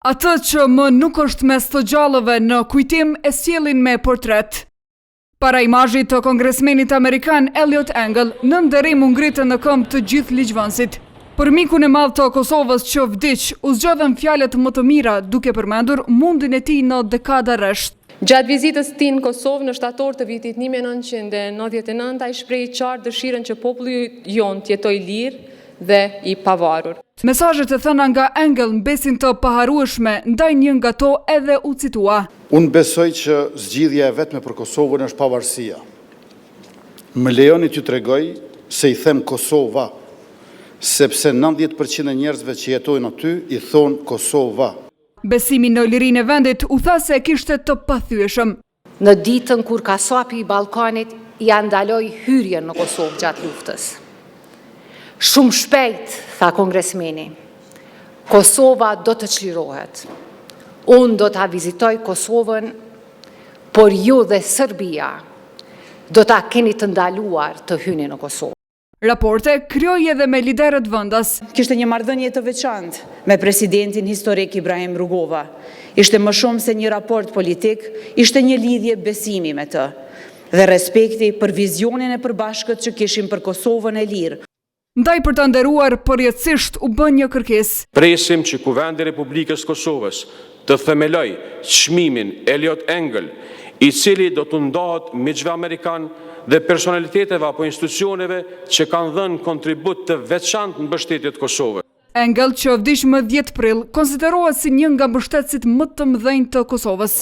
Atë që më nuk është mes të gjallëve në kujtim e sjellin me portret. Para imazhit të kongresmenit amerikan Eliot Engel, në nderim u ngritën në këmbë të gjithë ligjvënësit. Për mikun e madh të Kosovës që vdiq, u zgjodhen fjalët më të mira, duke përmendur mundin e tij në dekada rresht. Gjatë vizitës tij në Kosovë në shtator të vitit 1999, ai shprehi qartë dëshirën që populli jon të jetojë lirë dhe i pavarur. Mesazhet e thëna nga Engel mbesin të paharueshme, ndaj një nga to edhe u citua. Unë besoj që zgjidhja e vetme për Kosovën është pavarësia. Më lejoni t'ju tregoj se i them Kosova, sepse 90% e njerëzve që jetojnë aty i thonë Kosova. Besimi në lirinë e vendit u tha se kishte të pathyeshëm. Në ditën kur kasapi i Ballkanit ja ndaloi hyrjen në Kosovë gjatë luftës. Shumë shpejt, tha kongresmeni, Kosova do të çlirohet. Unë do ta vizitoj Kosovën, por ju dhe Serbia do ta keni të ndaluar të hyni në Kosovë. Raporte krijoi edhe me liderët vendas. Kishte një marrëdhënie të veçantë me presidentin historik Ibrahim Rugova. Ishte më shumë se një raport politik, ishte një lidhje besimi me të dhe respekti për vizionin e përbashkët që kishim për Kosovën e lirë. Ndaj për të nderuar, përjetësisht u bën një kërkesë. Presim që Kuvendi i Republikës Kosovës të themeloj çmimin Eliot Engel, i cili do të ndahet miqve amerikan dhe personaliteteve apo institucioneve që kanë dhënë kontribut të veçantë në mbështetje të Kosovës. Engel, që vdiq më 10 prill, konsiderohet si një nga mbështetësit më të mëdhenj të Kosovës.